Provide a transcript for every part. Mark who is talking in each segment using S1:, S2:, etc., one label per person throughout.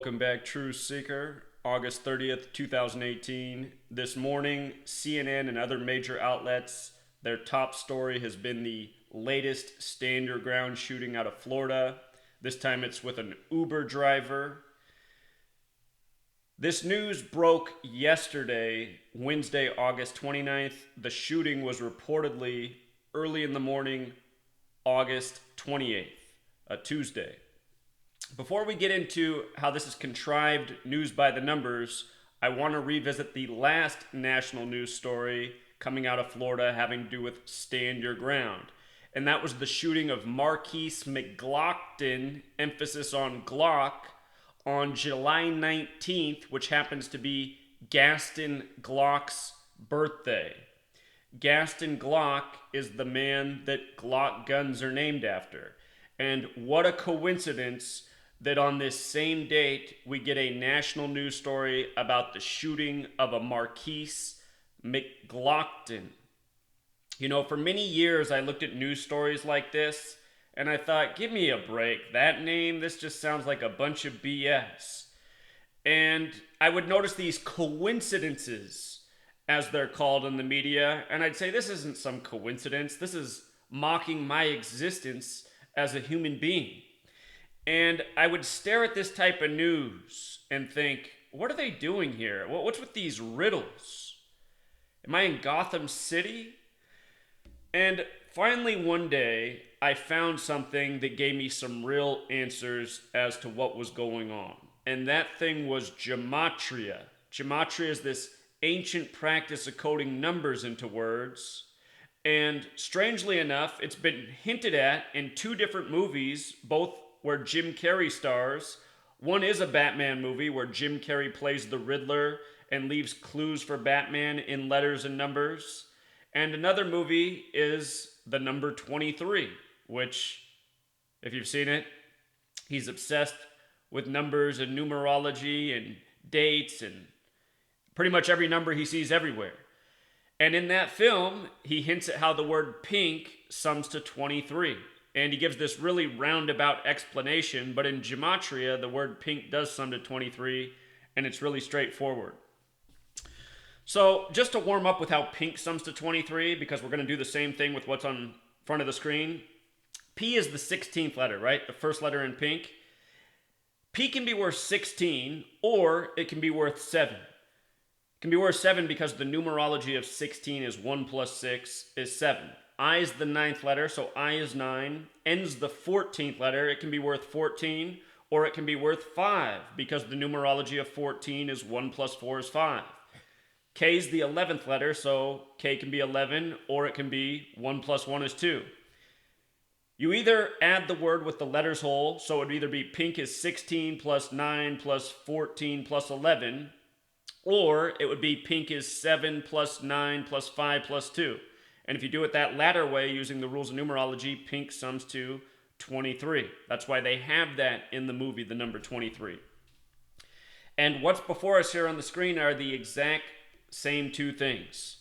S1: Welcome back, True Seeker. August 30th, 2018. This morning, CNN and other major outlets, their top story has been the latest stand your ground shooting out of Florida. This time it's with an Uber driver. This news broke yesterday, Wednesday, August 29th. The shooting was reportedly early in the morning, August 28th, a Tuesday. Before we get into how this is contrived news by the numbers, I want to revisit the last national news story coming out of Florida having to do with stand your ground. And that was the shooting of Markeis McGlockton, emphasis on Glock, on July 19th, which happens to be Gaston Glock's birthday. Gaston Glock is the man that Glock guns are named after. And what a coincidence that on this same date, we get a national news story about the shooting of a Markeis McGlockton. You know, for many years, I looked at news stories like this, and I thought, give me a break. That name, this just sounds like a bunch of BS. And I would notice these coincidences, as they're called in the media, and I'd say, this isn't some coincidence. This is mocking my existence as a human being. And I would stare at this type of news and think, what are they doing here? What's with these riddles? Am I in Gotham City? And finally one day, I found something that gave me some real answers as to what was going on. And that thing was Gematria. Gematria is this ancient practice of coding numbers into words. And strangely enough, it's been hinted at in two different movies, both where Jim Carrey stars. One is a Batman movie where Jim Carrey plays the Riddler and leaves clues for Batman in letters and numbers. And another movie is the number 23, which, if you've seen it, he's obsessed with numbers and numerology and dates and pretty much every number he sees everywhere. And in that film, he hints at how the word pink sums to 23. And he gives this really roundabout explanation, but in Gematria, the word pink does sum to 23, and it's really straightforward. So just to warm up with how pink sums to 23, because we're going to do the same thing with what's on front of the screen. P is the 16th letter, right? The first letter in pink. P can be worth 16, or it can be worth 7. It can be worth 7 because the numerology of 16 is 1 plus 6 is 7. I is the 9th letter, so I is 9. N's the 14th letter. It can be worth 14, or it can be worth 5, because the numerology of 14 is 1 plus 4 is 5. K is the 11th letter, so K can be 11, or it can be 1 plus 1 is 2. You either add the word with the letters whole, so it would either be pink is 16 plus 9 plus 14 plus 11, or it would be pink is 7 plus 9 plus 5 plus 2. And if you do it that latter way, using the rules of numerology, pink sums to 23. That's why they have that in the movie, the number 23. And what's before us here on the screen are the exact same two things.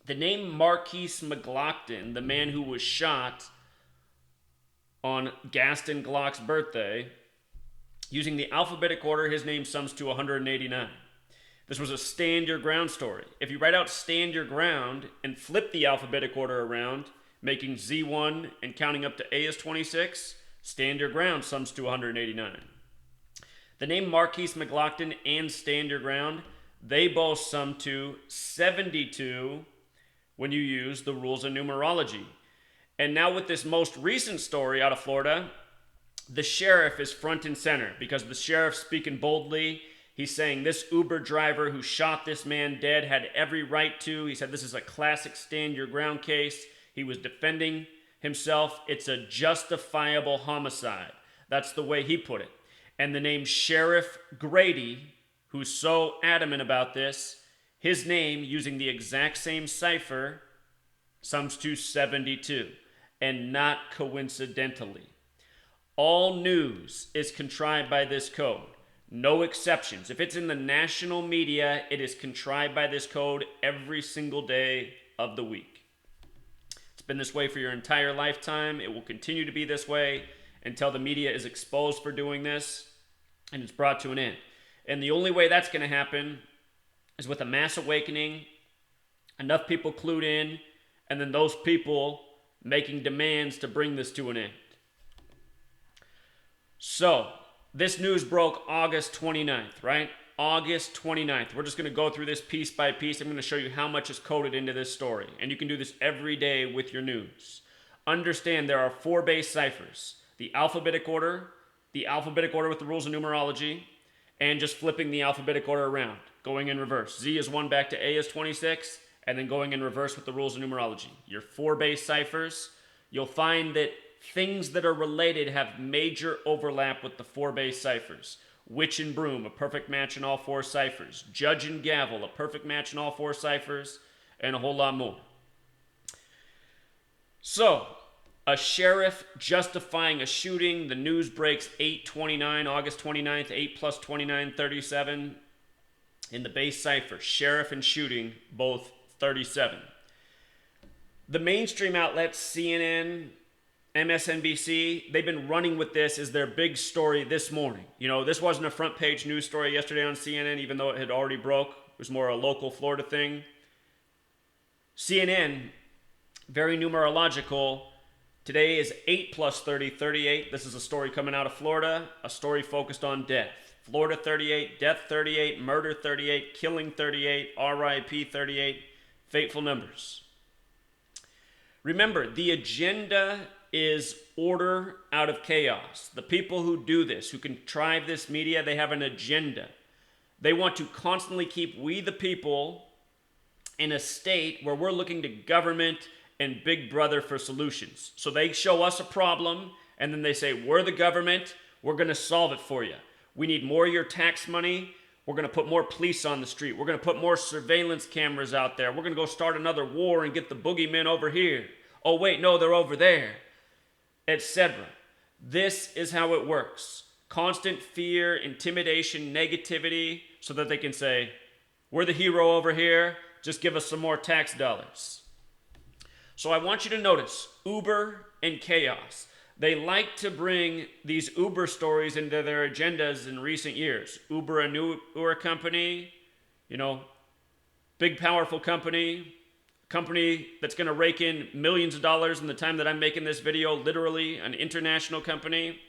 S1: The name Markeis McGlockton, the man who was shot on Gaston Glock's birthday, using the alphabetic order, his name sums to 189. This was a stand your ground story. If you write out stand your ground and flip the alphabetic order around, making Z1 and counting up to A is 26, stand your ground sums to 189. The name Markeis McGlockton and stand your ground, they both sum to 72 when you use the rules of numerology. And now with this most recent story out of Florida, the sheriff is front and center because the sheriff's speaking boldly. He's saying this Uber driver who shot this man dead had every right to. He said this is a classic stand your ground case. He was defending himself. It's a justifiable homicide. That's the way he put it. And the name Sheriff Grady, who's so adamant about this, his name, using the exact same cipher, sums to 72. And not coincidentally. All news is contrived by this code. No exceptions. If it's in the national media, it is contrived by this code every single day of the week. It's been this way for your entire lifetime. It will continue to be this way until the media is exposed for doing this. and it's brought to an end. And the only way that's going to happen is with a mass awakening, enough people clued in, and then those people making demands to bring this to an end. So, this news broke August 29th, right? August 29th. We're just going to go through this piece by piece. I'm going to show you how much is coded into this story. And you can do this every day with your news. Understand there are 4 base ciphers. The alphabetic order with the rules of numerology, and just flipping the alphabetic order around, going in reverse. Z is 1 back to A is 26, and then going in reverse with the rules of numerology. Your 4 base ciphers, you'll find that things that are related have major overlap with the 4 base ciphers. Witch and broom, a perfect match in all 4 ciphers. Judge and gavel, a perfect match in all 4 ciphers, and a whole lot more. So, a sheriff justifying a shooting. The news breaks 8/29, August 29th, 8 plus 29, 37. In the base cipher, sheriff and shooting, both 37. The mainstream outlets, CNN, MSNBC, they've been running with this as their big story this morning. You know, this wasn't a front page news story yesterday on CNN, even though it had already broke. It was more a local Florida thing. CNN, very numerological. Today is 8 plus 30, 38. This is a story coming out of Florida, a story focused on death. Florida 38, death 38, murder 38, killing 38, RIP 38, fateful numbers. Remember, the agenda is order out of chaos. The people who do this, who contrive this media, they have an agenda. They want to constantly keep we the people in a state where we're looking to government and Big Brother for solutions. So they show us a problem, and then they say, we're the government, we're going to solve it for you. We need more of your tax money. We're going to put more police on the street. We're going to put more surveillance cameras out there. We're going to go start another war and get the boogeymen over here. Oh, wait, no, they're over there, etc. This is how it works. Constant fear, intimidation, negativity, so that they can say, we're the hero over here, just give us some more tax dollars. So I want you to notice Uber and chaos. They like to bring these Uber stories into their agendas in recent years. Uber, a newer company, you know, big powerful company that's going to rake in millions of dollars in the time that I'm making this video, literally an international company.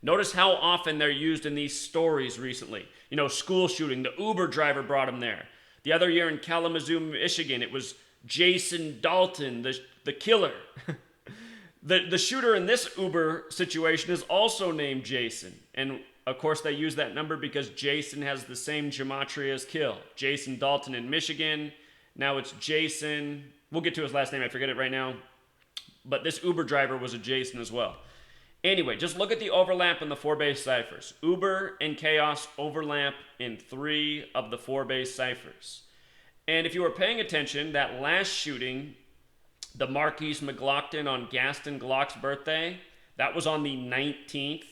S1: Notice how often they're used in these stories recently. You know, school shooting, the Uber driver brought him there. The other year in Kalamazoo, Michigan, it was Jason Dalton, the killer. The shooter in this Uber situation is also named Jason. And of course they use that number because Jason has the same gematria as kill. Jason Dalton in Michigan. Now it's Jason. We'll get to his last name. I forget it right now. But this Uber driver was a Jason as well. Anyway, just look at the overlap in the 4 base ciphers. Uber and chaos overlap in 3 of the 4 base ciphers. And if you were paying attention, that last shooting, the Markeis McGlockton on Gaston Glock's birthday, that was on the 19th,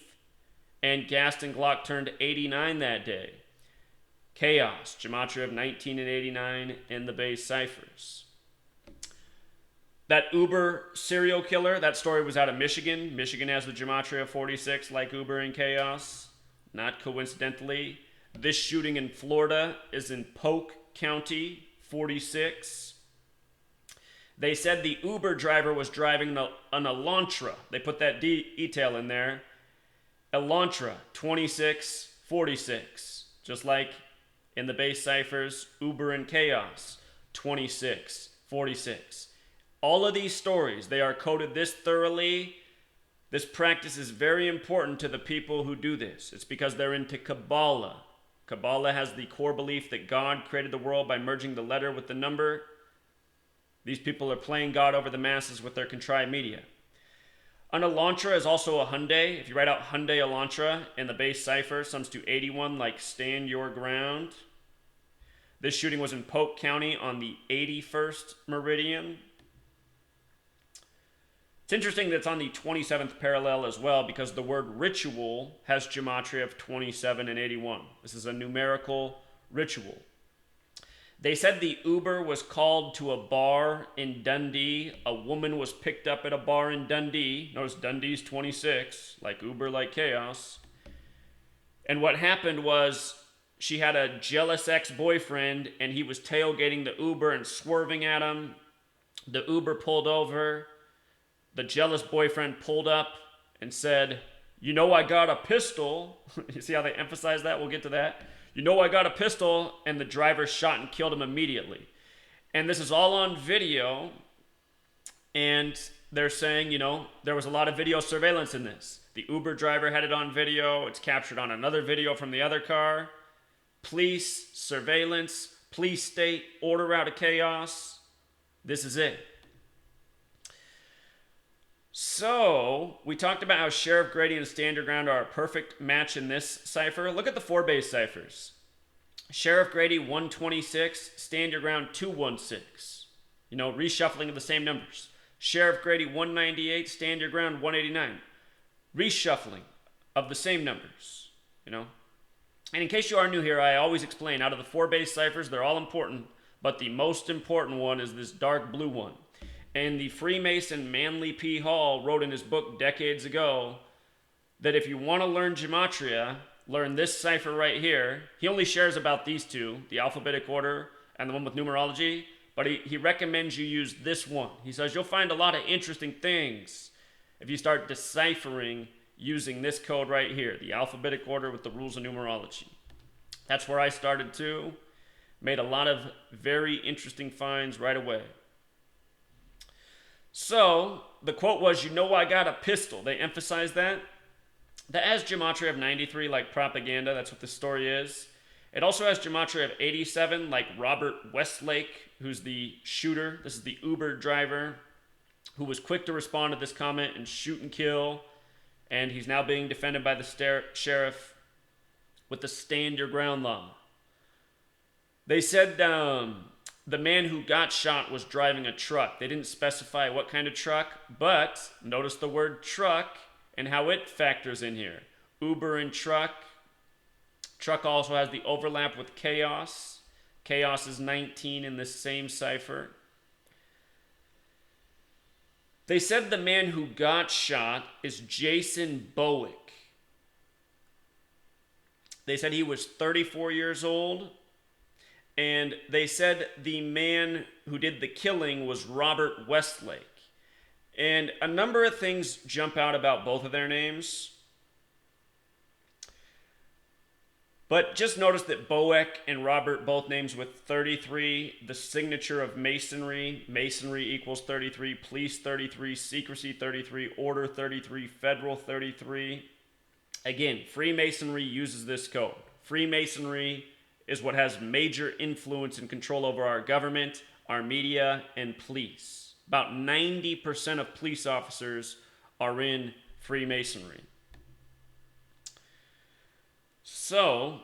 S1: and Gaston Glock turned 89 that day. Chaos, gematria of 19 and 89 in the base ciphers. That Uber serial killer, that story was out of Michigan. Michigan has the gematria of 46, like Uber and chaos. Not coincidentally. This shooting in Florida is in Polk County, 46. They said the Uber driver was driving an Elantra. They put that detail in there. Elantra, 2646. Just like in the base ciphers, Uber and chaos, 2646. All of these stories, they are coded this thoroughly. This practice is very important to the people who do this. It's because they're into Kabbalah. Kabbalah has the core belief that God created the world by merging the letter with the number. These people are playing God over the masses with their contrived media. An Elantra is also a Hyundai. If you write out Hyundai Elantra in the base cipher, sums to 81, like stand your ground. This shooting was in Polk County on the 81st meridian. It's interesting that it's on the 27th parallel as well, because the word ritual has gematria of 27 and 81. This is a numerical ritual. They said the Uber was called to a bar in Dundee. A woman was picked up at a bar in Dundee. Notice Dundee's 26, like Uber, like chaos. And what happened was she had a jealous ex-boyfriend, and he was tailgating the Uber and swerving at him. The Uber pulled over. The jealous boyfriend pulled up and said, "You know I got a pistol." You see how they emphasize that? We'll get to that. "You know I got a pistol." And the driver shot and killed him immediately. And this is all on video. And they're saying, there was a lot of video surveillance in this. The Uber driver had it on video. It's captured on another video from the other car. Police, surveillance, police state, order out of chaos. This is it. So, we talked about how Sheriff Grady and Stand Your Ground are a perfect match in this cipher. Look at the 4-base ciphers. Sheriff Grady 126, Stand Your Ground 216. Reshuffling of the same numbers. Sheriff Grady 198, Stand Your Ground 189. Reshuffling of the same numbers. And in case you are new here, I always explain, out of the 4-base ciphers, they're all important, but the most important one is this dark blue one. And the Freemason Manly P. Hall wrote in his book decades ago that if you want to learn Gematria, learn this cipher right here. He only shares about these two, the alphabetic order and the one with numerology, but he recommends you use this one. He says you'll find a lot of interesting things if you start deciphering using this code right here, the alphabetic order with the rules of numerology. That's where I started too. Made a lot of very interesting finds right away. So, the quote was, "You know I got a pistol." They emphasize that. That has Gematria of 93 like propaganda. That's what the story is. It also has Gematria of 87 like Robert Westlake, who's the shooter. This is the Uber driver who was quick to respond to this comment and shoot and kill. And he's now being defended by the sheriff with the Stand Your Ground law. They said the man who got shot was driving a truck. They didn't specify what kind of truck, but notice the word truck and how it factors in here. Uber and truck. Truck also has the overlap with chaos. Chaos is 19 in this same cipher. They said the man who got shot is Jason Bowick. They said he was 34 years old. And they said the man who did the killing was Robert Westlake. And a number of things jump out about both of their names. But just notice that Bowick and Robert, both names with 33, the signature of Masonry. Masonry equals 33, police 33, secrecy 33, order 33, federal 33. Again, Freemasonry uses this code. Freemasonry is what has major influence and control over our government, our media, and police. About 90% of police officers are in Freemasonry. So,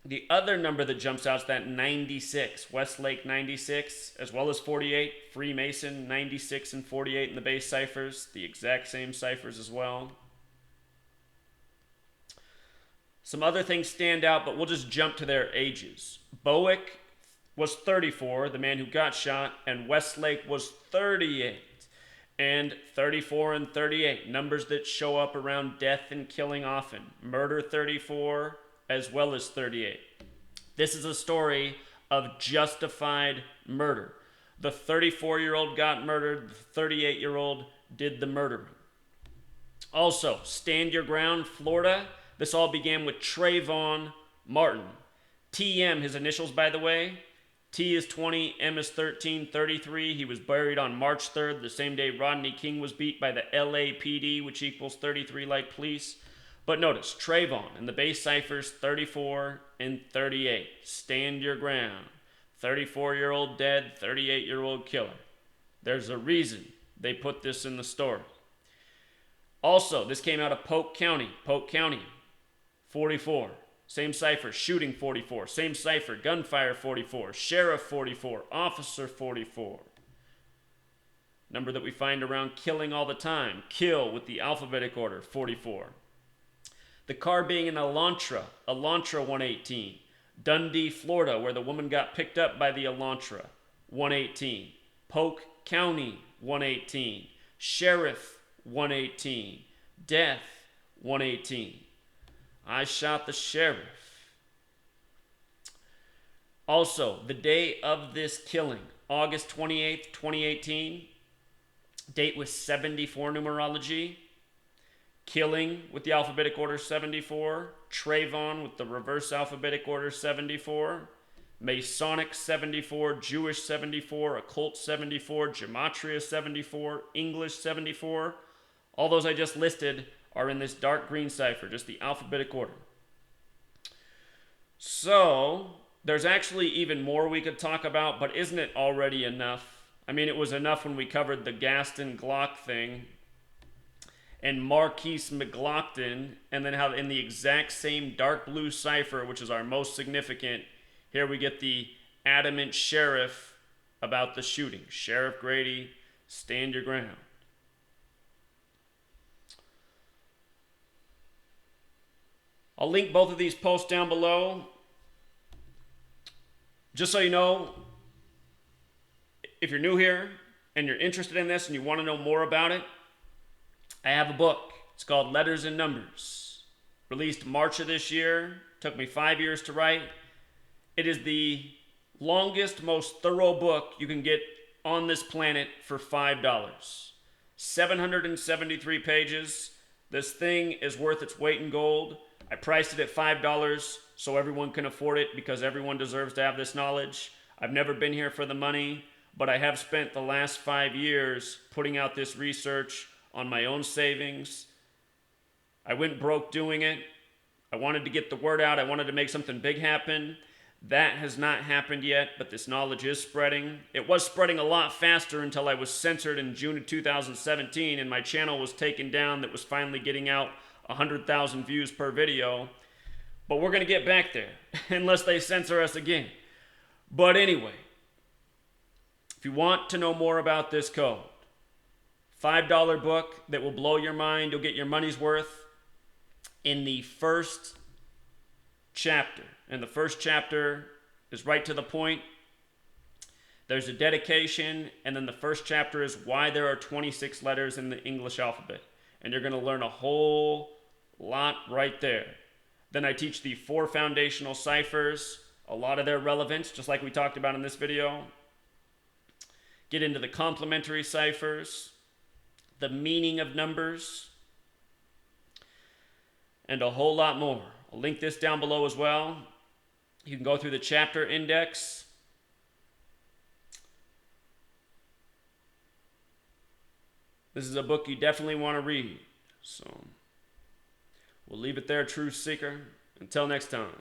S1: the other number that jumps out is that 96. Westlake 96, as well as 48. Freemason 96 and 48 in the base ciphers. The exact same ciphers as well. Some other things stand out, but we'll just jump to their ages. Bowick was 34, the man who got shot, and Westlake was 38. And 34 and 38, numbers that show up around death and killing often. Murder 34, as well as 38. This is a story of justified murder. The 34-year-old got murdered, the 38-year-old did the murdering. Also, Stand Your Ground, Florida. This all began with Trayvon Martin. TM, his initials, by the way. T is 20, M is 13, 33. He was buried on March 3rd, the same day Rodney King was beat by the LAPD, which equals 33 like police. But notice, Trayvon in the base ciphers, 34 and 38. Stand Your Ground. 34-year-old dead, 38-year-old killer. There's a reason they put this in the story. Also, this came out of Polk County. Polk County, 44. Same cipher, shooting 44. Same cipher, gunfire 44. Sheriff 44. Officer 44. Number that we find around killing all the time. Kill with the alphabetic order, 44. The car being an Elantra 118. Dundee, Florida, where the woman got picked up by the Elantra, 118. Polk County, 118. Sheriff, 118. Death, 118. I shot the sheriff. Also, the day of this killing, August 28th, 2018, date with 74 numerology. Killing with the alphabetic order 74. Trayvon with the reverse alphabetic order 74. Masonic 74. Jewish 74. Occult 74. Gematria 74. English 74. All those I just listed are in this dark green cipher, just the alphabetic order. So, there's actually even more we could talk about, but isn't it already enough? I mean, it was enough when we covered the Gaston Glock thing and Markeis McGlockton, and then how in the exact same dark blue cipher, which is our most significant, here we get the adamant sheriff about the shooting. Sheriff Grady, stand your ground. I'll link both of these posts down below. Just so you know, if you're new here and you're interested in this and you want to know more about it, I have a book. It's called Letters and Numbers. Released March of this year. Took me 5 years to write. It is the longest, most thorough book you can get on this planet for $5. 773 pages. This thing is worth its weight in gold. I priced it at $5 so everyone can afford it because everyone deserves to have this knowledge. I've never been here for the money, but I have spent the last 5 years putting out this research on my own savings. I went broke doing it. I wanted to get the word out. I wanted to make something big happen. That has not happened yet, but this knowledge is spreading. It was spreading a lot faster until I was censored in June of 2017 and my channel was taken down. That was finally getting out 100,000 views per video. But we're going to get back there unless they censor us again. But anyway, if you want to know more about this code, $5 book that will blow your mind. You'll get your money's worth in the first chapter. And the first chapter is right to the point. There's a dedication, and then the first chapter is why there are 26 letters in the English alphabet. And you're going to learn a whole lot right there. Then I teach the 4 foundational ciphers, a lot of their relevance, just like we talked about in this video. Get into the complementary ciphers, the meaning of numbers, and a whole lot more. I'll link this down below as well. You can go through the chapter index. This is a book you definitely want to read. So we'll leave it there, Truth Seeker. Until next time.